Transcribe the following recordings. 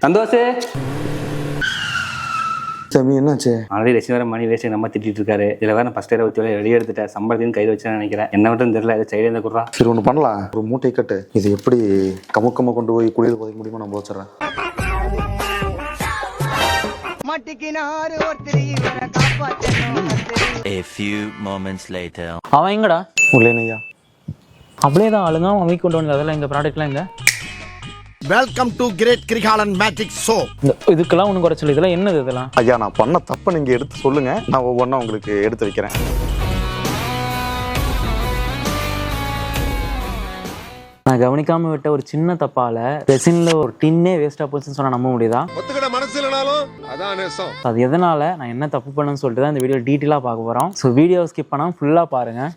சந்தோஷ் சாமி என்னாச்சு? ஆல்ரெடி ரெசி வேற மணி வேஸ்ட் நம்ம திட்டிட்டு இருக்காரு. இதுல வேற ஃபர்ஸ்ட் இயர் ஊற்றி வெளியே எடுத்துட்டேன். சம்பளத்தையும் கையில் வச்சு நினைக்கிறேன். என்ன மட்டும் தெரியல. இது சைடு இருந்தா குடுறா. சரி ஒன்று பண்ணலாம், ஒரு மூட்டை கட்டு. இது எப்படி கமுக்கமாக கொண்டு போய் குளியல் போதைக்க முடியுமோ நான் போச்சுறேன். A few moments later. அவன் எங்கடா? உள்ளேனையா அப்படியே தான் ஆளுங்க அவன் கொண்டு வந்தது. அதெல்லாம் எங்க ப்ராடக்ட்லாம் எங்க? Welcome to great Kirikalan magic show. இதுக்கெல்லாம் ஒன்றும் குறைச்சல. இதெல்லாம் என்னது இதெல்லாம்? ஐயா நான் பண்ண தப்பை நீங்கள் எடுத்து சொல்லுங்க, நான் ஒவ்வொன்றா உங்களுக்கு எடுத்து வைக்கிறேன். நான் கவனிக்காம விட்ட ஒரு சின்ன தப்பால ரெசின்ல ஒரு டின்னே வேஸ்டா போச்சுன்னு சொன்னா நம்ப முடியுதா? ஒத்துக்கிட மனசு இல்லனாலும் அதான் நேசம். அது எதனால நான் என்ன தப்பு பண்ணேன்னு சொல்லிட்டு தான் இந்த வீடியோ டீட்டெயிலா பார்க்க போறோம். ஸோ வீடியோ ஸ்கிப் பண்ணாம ஃபுல்லா பாருங்க.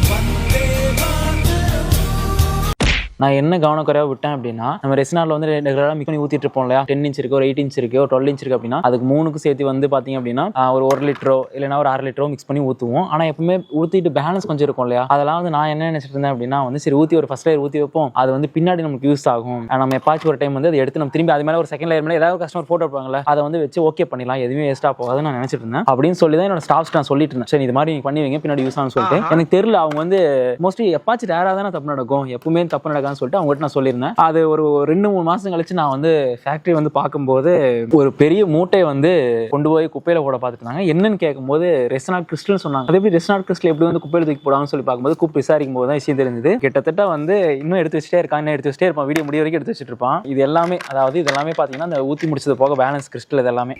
நான் என்ன கவனக்குறையாக விட்டேன் அப்படின்னா, நம்ம ரெசினால வந்து ரெகுலராக மிக்ஸ் பண்ணி ஊற்றிட்டு இருப்போம் இல்லையா? 10 இன்ச் இருக்கு, ஒரு 8 இன்ச் இருக்கு, ஒரு 12 இன்ச் இருக்கு அப்படின்னா அதுக்கு 3க்கும் சேர்த்து வந்து பார்த்தீங்க அப்படின்னா ஒரு 1 லிட்டரோ இல்லைனா ஒரு 1/2 லிட்டரோ மிக்ஸ் பண்ணி ஊற்றுவோம். ஆனால் எப்பவுமே ஊற்றிட்டு பேலன்ஸ் கொஞ்சம் இருக்கும் இல்லையா? அதெல்லாம் வந்து நான் என்ன நினைச்சிட்டு இருந்தேன் அப்படின்னா வந்து சரி ஊற்றி ஒரு ஃபர்ஸ்ட் லேயர் ஊற்றி வைப்போம், அது வந்து பின்னாடி நமக்கு யூஸ் ஆகும். நம்ம எப்பாச்சும் ஒரு டைம் வந்து அதை எடுத்து நம்ம திரும்பி அது மேலே ஒரு செகண்ட் லேயர் மேலே ஏதாவது கஸ்டமர் ஃபோட்டோ எடுப்பாங்கல்ல, அதை வந்து வச்சு ஓகே பண்ணிடலாம், எதுவுமே வேஸ்ட்டாக போகாதுன்னு நான் நினைச்சிட்டு இருந்தேன். அப்படின்னு சொல்லி தான் என்னோட ஸ்டாஃப்ஸ் நான் சொல்லிட்டு இருந்தேன், சரி இது மாதிரி நீங்கள் பண்ணி வைங்க பின்னாடி யூஸ் ஆகும்னு சொல்லிட்டு. எனக்கு தெரியல, அவங்க வந்து மோஸ்ட்லி எப்பாச்சும் ரேராக தானே தப்பு நடக்கும், எப்பவுமே தப்பு நடக்கான்னு சொல்லிட்டு அவங்ககிட்ட நான் சொல்லியிருந்தேன். அது ஒரு 2-3 மாசம் கழிச்சு நான் வந்து ஃபேக்டரி வந்து பார்க்கும்போது ஒரு பெரிய மூட்டை வந்து கொண்டு போய் குப்பையில போட பார்த்துட்டு இருந்தாங்க. என்னன்னு கேட்கும்போது ரெசினால் கிறிஸ்டல் சொன்னாங்க. அதே எப்படி ரெசினால் கிறிஸ்டல் எப்படி வந்து குப்பையில தூக்கி போடாங்கன்னு சொல்லி பார்க்கும்போது கூப்பிட்டு விசாரிக்கும் போது தான் விஷயம் தெரிஞ்சது. கிட்டத்தட்ட வந்து இன்னும் எடுத்து வச்சுட்டே இருக்கான், இன்னும் எடுத்து வச்சுட்டே இருப்பான், வீடியோ முடிய வரைக்கும் எடுத்து வச்சுட்டு இருப்பான். இது எல்லாமே அதாவது இது எல்லாமே பார்த்தீங்கன்னா அந்த ஊற்றி முடிச்சது போக பேலன்ஸ் கிறிஸ்டல் இது எல்லாமே.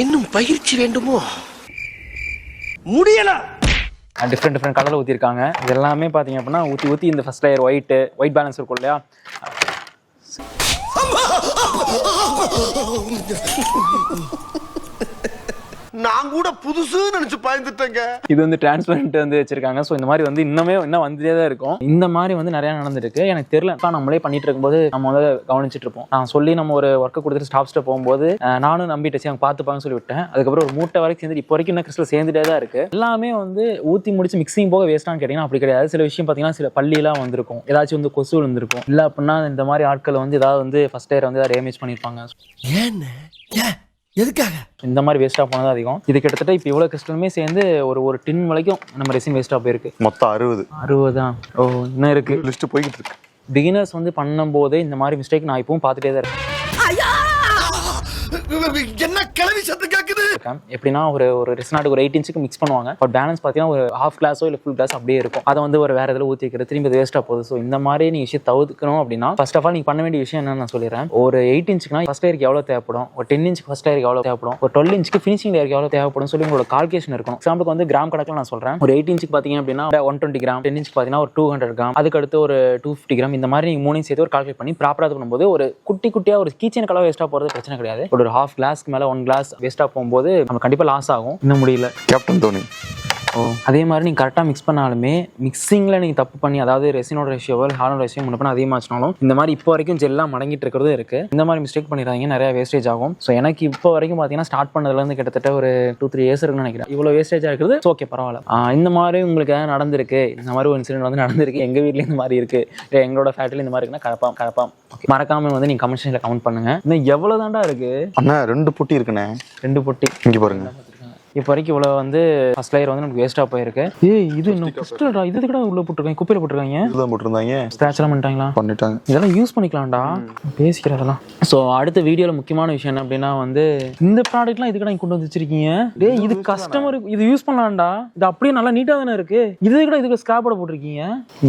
இன்னும் பயிற்சி வேண்டுமோ? முடியல. டிஃப்ரெண்ட் கலரில் ஊற்றிருக்காங்க. இது எல்லாமே பார்த்தீங்க அப்படின்னா ஊற்றி இந்த ஃபர்ஸ்ட் லேயர் ஒயிட் பேலன்ஸ் இருக்கும் இல்லையா? நான் கூட புதுசு நினைச்சு பயந்துட்டேங்க. இது வந்து டிரான்ஸ்பரண்ட் வந்து வச்சிருக்காங்க. ஸோ இந்த மாதிரி வந்து இன்னும் வந்துட்டே தான் இருக்கும். இந்த மாதிரி வந்து நிறைய நடந்துருக்கு. எனக்கு தெரியல, நம்மளே பண்ணிட்டு இருக்கும்போது நம்ம வந்து கவனிச்சுட்டு இருப்போம். நான் சொல்லி நம்ம ஒரு ஒர்க்கை கொடுத்துட்டு ஸ்டாஃப்ஸ்ட்ட போகும்போது நானும் நம்பிட்டு அவங்க பார்த்துப்பாங்கன்னு சொல்லி விட்டேன். அதுக்கப்புறம் ஒரு மூட்டை வரைக்கும் சேர்ந்து இப்போ வரைக்கும் இன்னும் கிறிஸ்டல் சேர்ந்துட்டே தான் இருக்கு. எல்லாமே வந்து ஊற்றி முடிச்சு மிக்சிங் போக வேஸ்டான்னு கேட்டீங்கன்னா அப்படி கிடையாது. சில விஷயம் பார்த்தீங்கன்னா சில பள்ளியெல்லாம் வந்திருக்கும், ஏதாச்சும் வந்து கொசு இருந்திருக்கும், இல்லை அப்படின்னா இந்த மாதிரி ஆட்கள் வந்து ஏதாவது வந்து ஃபர்ஸ்ட் இயர் வந்து ஏதாவது டேமேஜ் பண்ணியிருப்பாங்க. எதுக்காக இந்த மாதிரி வேஸ்ட்டாக போனது அதிகம். இது கிட்டத்தட்ட இப்போ இவ்வளோ கிறிஸ்டலுமே சேர்ந்து ஒரு டின் வரைக்கும் நம்ம ரெசின் வேஸ்ட்டாக போயிருக்கு. மொத்தம் 60 தான். ஓ இன்னும் இருக்கு, லிஸ்ட் போய்கிட்டு இருக்கு. பிகினர்ஸ் வந்து பண்ணும்போதே இந்த மாதிரி மிஸ்டேக் நான் இப்பவும் பார்த்துட்டே தான் இருக்கேன். என்ன கிளவி சத்து கேக்குது? எப்படின்னா ஒரு ரெசினாட்டுக்கு ஒரு 8 இன்ச்சுக்கு மிக்ஸ் பண்ணுவாங்க. பட் பேலன்ஸ் பார்த்தீங்கன்னா ஒரு ஹாஃப் கிளாஸோ இல்லை ஃபுல் கிளாஸ் அப்படியே இருக்கும். அதை வந்து ஒரு வேற இதில் ஊற்றி வைக்கிறது, திரும்பி அது வேஸ்ட்டாக போகுது. ஸோ இந்த மாதிரி நீ விஷயம் தவிர்க்கணும் அப்படின்னா ஃபர்ஸ்ட் ஆஃப் ஆல் நீங்கள் பண்ண வேண்டிய விஷயம் என்னன்னு நான் சொல்லிடுறேன். ஒரு 8 இன்ச்சுக்குனா ஃபர்ஸ்ட் லேயருக்கு எவ்வளோ தேவைப்படும், ஒரு 10 இன்ச்சுக்கு ஃபர்ஸ்ட் லேயருக்கு எவ்வளோ தேவைப்படும், ஒரு 12 இன்ச்சுக்கு ஃபினிஷிங் லேயருக்கு எவ்வளோ தேவைப்படும் சொல்லி உங்களோட கால்குலேஷன் இருக்கும். எக்ஸாம்பிளுக்கு வந்து கிராம் கணக்கில் நான் சொல்கிறேன். ஒரு 8 இன்ச்சுக்கு பார்த்தீங்க அப்படின்னா 120 கிராம், 10 இன்ச்சுக்கு பார்த்தீங்கன்னா ஒரு 200 கிராம், அதுக்கடுத்து ஒரு 250 கிராம். இந்த மாதிரி நீங்கள் 3 சேர்த்து ஒரு கால்குலேட் பண்ணி ப்ராப்பராக பண்ணும்போது ஒரு குட்டியாக ஒரு கீச்சன் கலர் வேஸ்ட்டாக போகிறது பிரச்சனை கிடையாது. ஒரு ஹாஃப் கிளாஸ்க்கு மேலே 1 கிளாஸ் வேஸ்ட்டாக போகும்போது நம்ம கண்டிப்பாக லாஸ் ஆகும். இன்னும் முடியல கேப்டன் தோனி. அதே மாதிரி நீங்கள் கரெக்டாக மிக்ஸ் பண்ணாலுமே மிக்சிங்கில் நீங்கள் தப்பு பண்ணி, அதாவது ரெசினோட ரேஷியோவோ ஹாலோட ரேஷியோ முன்ன பண்ண அதிகமாச்சுனாலும் இந்த மாதிரி இப்போ வரைக்கும் ஜெல்லாம் மடங்கிட்டு இருக்கிறது இருக்குது. இந்த மாதிரி மிஸ்டேக் பண்ணிடுறாங்க, நிறைய வேஸ்டேஜ் ஆகும். ஸோ எனக்கு இப்போ வரைக்கும் பார்த்தீங்கன்னா ஸ்டார்ட் பண்ணதுலேருந்து கிட்டத்தட்ட ஒரு 2-3 இயர்ஸ் இருக்குன்னு நினைக்கிறேன். இவ்வளோ வேஸ்டேஜாக இருக்குது. ஓகே பரவாயில்ல. இந்த மாதிரி உங்களுக்கு ஏதாவது நடந்திருக்கு, இந்த மாதிரி ஒரு இன்சிடென்ட் வந்து நடந்திருக்கு, எங்கள் வீட்டில் இந்த மாதிரி இருக்குது, இல்லை எங்களோட ஃபேக்ட்ரியில் இந்த மாதிரி இருக்குன்னா கலப்பாம் மறக்காமல் வந்து நீங்கள் கமெண்ட் செக்ஷனில் கமெண்ட் பண்ணுங்கள். இன்னும் எவ்வளோ தாண்டா இருக்குது? அண்ணா 2 பொட்டி இருக்குண்ணே. 2 பொட்டி இங்கே பாருங்க. இப்போ வரைக்கும் இவ்வளோ வந்து ஃபர்ஸ்ட் லேயர் வந்து நமக்கு வேஸ்ட்டாக போயிருக்கு. இது இன்னும் கிறிஸ்டல்டா, இது கூட உள்ள போட்டுருக்காங்க, குப்பையில் போட்டுருக்காங்க. இதுதான் போட்டிருந்தாங்க, ஸ்க்ராட்ச்லாம் பண்ணிட்டாங்க. இதெல்லாம் யூஸ் பண்ணிக்கலாம்டா, பேசிக்கிறதெல்லாம். ஸோ அடுத்த வீடியோவில் முக்கியமான விஷயம் என்ன அப்படின்னா வந்து இந்த ப்ராடக்ட்லாம் இதுக்கு தான் கொண்டு வந்து வச்சிருக்கீங்க. இது கஸ்டமருக்கு இது யூஸ் பண்ணலாம்டா, இது அப்படியே நல்லா நீட்டாக தானே இருக்கு. இதுக்கு ஸ்கிராப்போட போட்டிருக்கீங்க.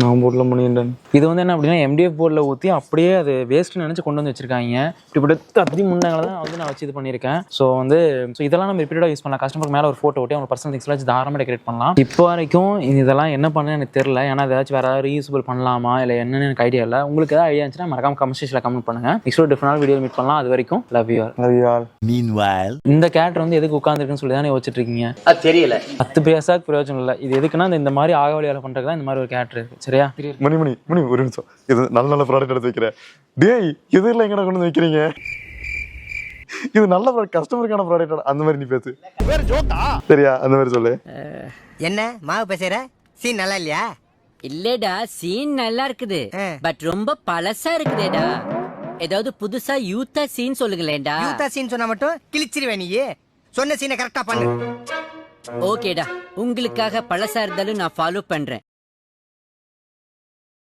நான் போர்டில் பண்ணிட்டேன். இது வந்து என்ன அப்படின்னா MDF போர்டில் ஊற்றி அப்படியே அது வேஸ்ட்னு நினச்சி கொண்டு வந்து வச்சிருக்காங்க. இப்படி அத்தி முன்னங்களை தான் வந்து நான் வச்சு இது பண்ணியிருக்கேன். ஸோ வந்து இதெல்லாம் நம்ம ரிப்பீட்டாக யூஸ் பண்ணலாம். கஸ்டமருக்கு மேலே ஒரு ஃபோட்டோ ஓட்டி அவங்க பர்சனல் திங்ஸ் வச்சு தாராளமாக டெக்கரேட் பண்ணலாம். இப்போ வரைக்கும் இதெல்லாம் என்ன பண்ண எனக்கு தெரியல. ஏன்னா ஏதாச்சும் வேறு ஏதாவது ரீயூசபிள் பண்ணலாமா இல்லை என்னன்னு எனக்கு ஐடியா இல்லை. உங்களுக்கு ஏதாவது ஐடியா இருந்துச்சுன்னா மறக்காம கமெண்ட் செக்ஷனில் கமெண்ட் பண்ணுங்க. நெக்ஸ்ட் டிஃபரெண்ட் வீடியோ மீட் பண்ணலாம். அது வரைக்கும் லவ் யூ ஆல். Meanwhile, இந்த கேரக்டர் வந்து எதுக்கு உட்காந்துருக்குன்னு சொல்லி தானே யோசிச்சுட்டு இருக்கீங்க? அது தெரியல. 10 பைசாக்கு பிரயோஜனம் இல்லை. இது எதுக்குன்னா இந்த மாதிரி ஆகவழியால் பண்ணுறதுக்கு தான் இந்த மாதிரி ஒரு கேரக்டர் இருக்கு. சரியா? மணி ஒரு நிமிஷம். இது நல்ல ப்ராடக்ட் எடுத்து வைக்கிறேன். டேய் இதெல்லாம் எங்கடா கொண்டு வந்து வைக்கிறீங்க? இது நல்ல கஸ்டமருக்கான ப்ராடக்ட். அந்த மாதிரி நீ பேசு. சரியா? அந்த மாதிரி சொல்லு. என்ன மாவு பேசுற? சீன் நல்லா இல்லையா? இல்லடா, சீன் நல்லா இருக்குது, பட் ரொம்ப பழசா இருக்குதேடா. ஏதாவது புதுசா யூத்தா சீன் சொல்லுங்களேன்டா. யூத்தா சீன் சொன்னா மட்டும் கிழிச்சிருவே நீ. சொன்ன சீனை கரெக்டா பண்ணு. ஓகேடா, உங்களுக்காக பழசா இருந்தாலும் நான் ஃபாலோ பண்றேன்.